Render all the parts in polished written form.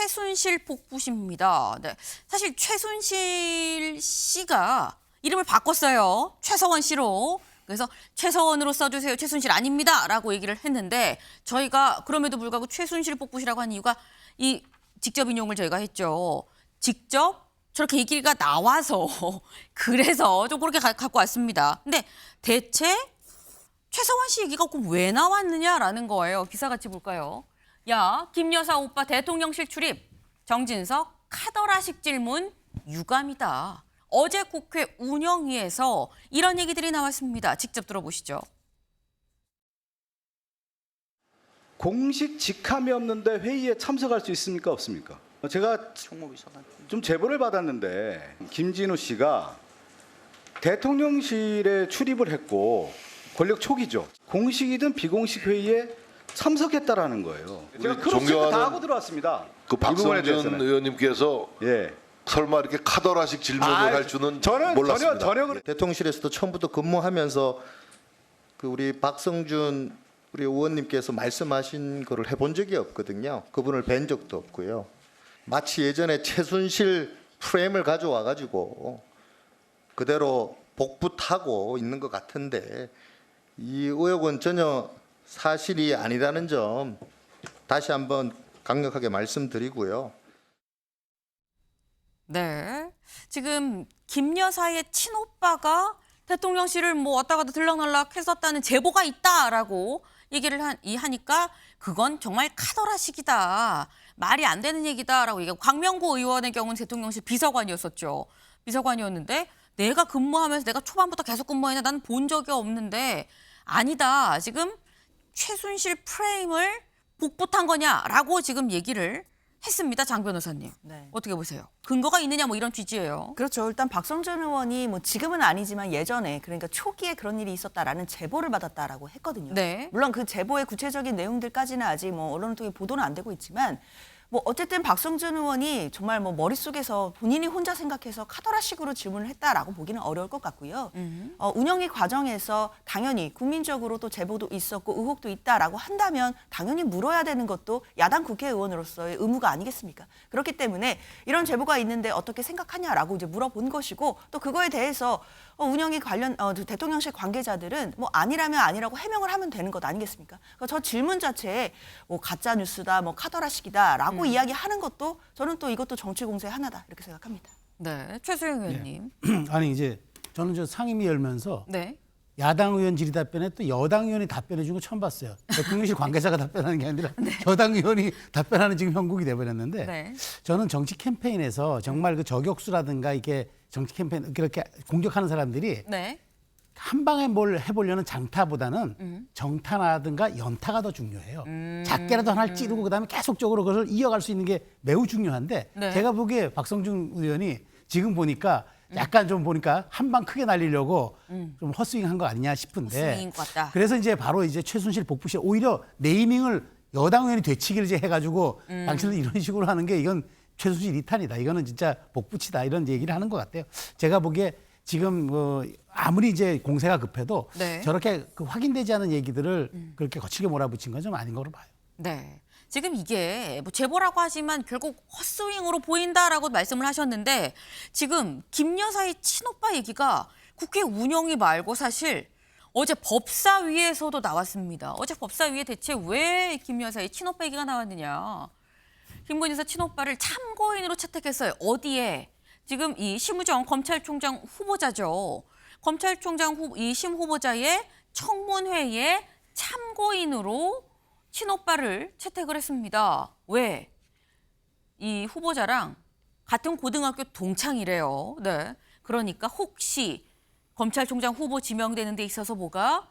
최순실 복붙입니다. 네, 사실 최순실 씨가 이름을 바꿨어요. 최서원 씨로. 그래서 최서원으로 써주세요. 최순실 아닙니다라고 얘기를 했는데 저희가 그럼에도 불구하고 최순실 복붙이라고 한 이유가 이 직접 인용을 저희가 했죠. 직접 저렇게 얘기가 나와서 그래서 좀 그렇게 갖고 왔습니다. 근데 대체 최서원 씨 얘기가 그럼 왜 나왔느냐라는 거예요. 기사 같이 볼까요? 야, 김 여사 오빠 대통령실 출입. 정진석 카더라식 질문 유감이다. 어제 국회 운영위에서 이런 얘기들이 나왔습니다. 직접 들어보시죠. 공식 직함이 없는데 회의에 참석할 수 있습니까? 없습니까? 제가 좀 제보를 받았는데 김진우 씨가 대통령실에 출입을 했고 권력 초기죠. 공식이든 비공식 회의에 참석했다라는 거예요. 제가 크로스체크 다 하고 들어왔습니다. 그 박성준 의원님께서 예. 설마 이렇게 카더라식 질문을 할 줄은 몰랐습니다. 전혀 대통령실에서도 처음부터 근무하면서 그 우리 박성준 우리 의원님께서 말씀하신 거를 해본 적이 없거든요. 그분을 뵌 적도 없고요. 마치 예전에 최순실 프레임을 가져와 가지고 그대로 복붙하고 있는 것 같은데 이 의혹은 전혀 사실이 아니라는 점 다시 한번 강력하게 말씀드리고요. 네, 지금 김 여사의 친오빠가 대통령실을 뭐 왔다 갔다 들락날락 했었다는 제보가 있다라고 얘기를 하니까 그건 정말 카더라식이다. 말이 안 되는 얘기다라고 얘기하고 광명구 의원의 경우는 대통령실 비서관이었었죠. 비서관이었는데 내가 근무하면서 내가 초반부터 계속 근무했는데 나는 본 적이 없는데 아니다. 지금 최순실 프레임을 복붙한 거냐라고 지금 얘기를 했습니다. 장 변호사님. 네. 어떻게 보세요? 근거가 있느냐 뭐 이런 취지예요. 그렇죠. 일단 박성준 의원이 뭐 지금은 아니지만 예전에 그러니까 초기에 그런 일이 있었다라는 제보를 받았다라고 했거든요. 네. 물론 그 제보의 구체적인 내용들까지는 아직 뭐 언론을 통해 보도는 안 되고 있지만 뭐 어쨌든 박성준 의원이 정말 뭐 머릿속에서 본인이 혼자 생각해서 카더라식으로 질문을 했다라고 보기는 어려울 것 같고요. 운영위 과정에서 당연히 국민적으로 또 제보도 있었고 의혹도 있다라고 한다면 당연히 물어야 되는 것도 야당 국회의원으로서의 의무가 아니겠습니까? 그렇기 때문에 이런 제보가 있는데 어떻게 생각하냐라고 이제 물어본 것이고 또 그거에 대해서 운영위 관련 대통령실 관계자들은 뭐 아니라면 아니라고 해명을 하면 되는 것 아니겠습니까? 그러니까 저 질문 자체에 뭐 가짜 뉴스다, 뭐 카더라식이다라고 이야기하는 것도 저는 또 이것도 정치 공세의 하나다 이렇게 생각합니다. 네, 최수영 의원님. 아니 이제 저는 저 상임위 열면서 네. 야당 의원 질의 답변에 또 여당 의원이 답변해 준 거 처음 봤어요. 대통령실 관계자가 답변하는 게 아니라 여당 의원이 답변하는 지금 형국이 돼버렸는데 네. 저는 정치 캠페인에서 정말 그 저격수라든가 이게 정치 캠페인 그렇게 공격하는 사람들이 네. 한 방에 뭘 해보려는 장타보다는 정타라든가 연타가 더 중요해요. 작게라도 하나를 찌르고 그다음에 계속적으로 그것을 이어갈 수 있는 게 매우 중요한데 네. 제가 보기에 박성준 의원이 지금 보니까 약간 좀 보니까 한 방 크게 날리려고 좀 헛스윙한 거 아니냐 싶은데 헛스윙인 것 같다. 그래서 이제 바로 이제 최순실 복붙이 오히려 네이밍을 여당 의원이 되치기를 이제 해가지고 당신들 이런 식으로 하는 게 이건 최순실 이탄이다. 이거는 진짜 복붙이다. 이런 얘기를 하는 것 같아요. 제가 보기에 지금 뭐 아무리 이제 공세가 급해도 네. 저렇게 그 확인되지 않은 얘기들을 그렇게 거칠게 몰아붙인 건 좀 아닌 거로 봐요. 네. 지금 이게 뭐 제보라고 하지만 결국 헛스윙으로 보인다라고 말씀을 하셨는데 지금 김 여사의 친오빠 얘기가 국회 운영위 말고 사실 어제 법사위에서도 나왔습니다. 어제 법사위에 대체 왜 김 여사의 친오빠 얘기가 나왔느냐. 김건희 여사 친오빠를 참고인으로 채택했어요. 어디에? 지금 이 심우정 검찰총장 후보자죠. 검찰총장 이 심 후보자의 청문회에 참고인으로 친오빠를 채택을 했습니다. 왜? 이 후보자랑 같은 고등학교 동창이래요. 네. 그러니까 혹시 검찰총장 후보 지명되는 데 있어서 뭐가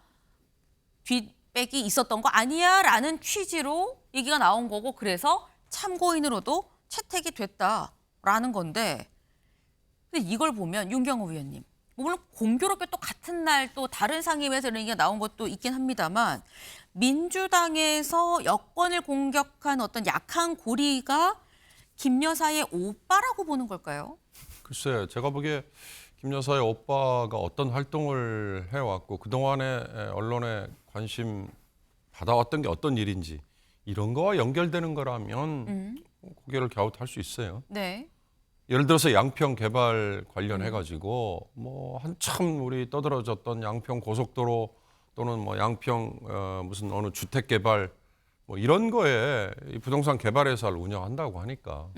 뒷백이 있었던 거 아니야? 라는 취지로 얘기가 나온 거고 그래서 참고인으로도 채택이 됐다라는 건데 근데 이걸 보면 윤경호 의원님 물론 공교롭게 또 같은 날 또 다른 상임위에서 이런 얘기가 나온 것도 있긴 합니다만 민주당에서 여권을 공격한 어떤 약한 고리가 김 여사의 오빠라고 보는 걸까요? 글쎄요. 제가 보기에 김 여사의 오빠가 어떤 활동을 해왔고 그동안에 언론에 관심 받아왔던 게 어떤 일인지 이런 거와 연결되는 거라면 고개를 갸웃할 수 있어요. 네. 예를 들어서 양평 개발 관련해 가지고 뭐 한참 우리 떠들어졌던 양평 고속도로 또는 뭐 양평 무슨 어느 주택 개발 뭐 이런 거에 이 부동산 개발 회사를 운영한다고 하니까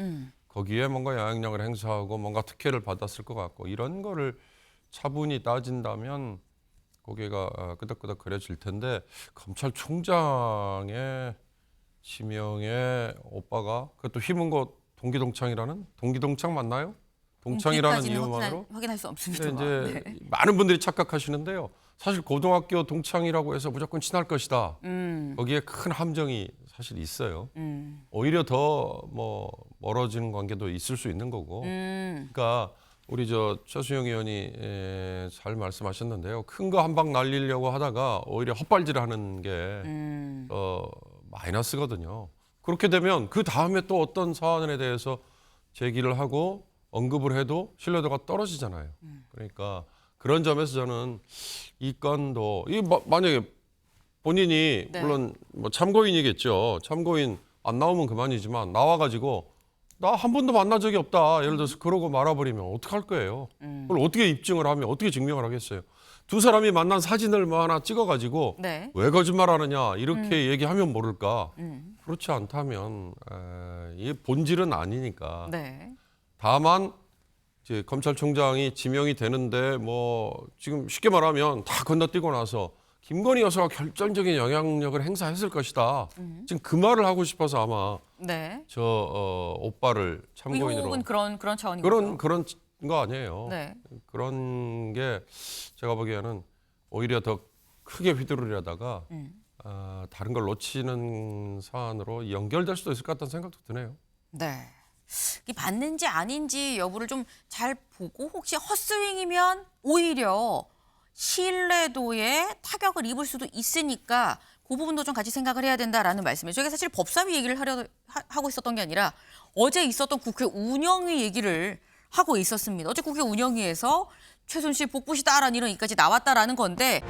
거기에 뭔가 영향력을 행사하고 뭔가 특혜를 받았을 것 같고 이런 거를 차분히 따진다면 고개가 끄덕끄덕 그려질 텐데 검찰총장의 지명의 오빠가 그것도 힘은 거 동기동창이라는 동기동창 맞나요? 동창이라는 동기까지는 이유만으로 확인할 수 없습니다. 근데 이제 많은 분들이 착각하시는데요. 사실 고등학교 동창이라고 해서 무조건 친할 것이다. 거기에 큰 함정이 사실 있어요. 오히려 더 뭐 멀어지는 관계도 있을 수 있는 거고. 그러니까 우리 최수영 의원이 잘 말씀하셨는데요. 큰 거 한 방 날리려고 하다가 오히려 헛발질하는 게 마이너스거든요. 그렇게 되면 그 다음에 또 어떤 사안에 대해서 제기를 하고 언급을 해도 신뢰도가 떨어지잖아요. 그러니까 그런 점에서 저는 이 건도 만약에 본인이 네. 물론 뭐 참고인이겠죠. 참고인 안 나오면 그만이지만 나와가지고 나 한 번도 만난 적이 없다. 예를 들어서 그러고 말아버리면 어떡할 거예요. 그걸 어떻게 입증을 하면 어떻게 증명을 하겠어요. 두 사람이 만난 사진을 뭐 하나 찍어가지고 네. 왜 거짓말하느냐 이렇게 얘기하면 모를까. 그렇지 않다면 이게 본질은 아니니까. 네. 다만 이제 검찰총장이 지명이 되는데 뭐 지금 쉽게 말하면 다 건너뛰고 나서 김건희 여사가 결정적인 영향력을 행사했을 것이다. 지금 그 말을 하고 싶어서 아마 네. 오빠를 참고인으로 의혹은 그런 차원인 거죠. 그런 거 아니에요. 네. 그런 게 제가 보기에는 오히려 더 크게 휘두르려다가 다른 걸 놓치는 사안으로 연결될 수도 있을 것 같다는 생각도 드네요. 네. 이게 맞는지 아닌지 여부를 좀 잘 보고 혹시 헛스윙이면 오히려 신뢰도에 타격을 입을 수도 있으니까 그 부분도 좀 같이 생각을 해야 된다라는 말씀이에요. 저희가 사실 법사위 얘기를 하고 있었던 게 아니라 어제 있었던 국회 운영위 얘기를 하고 있었습니다. 어제 국회 운영위에서 최순실 복부시다라는 이런 얘기까지 나왔다라는 건데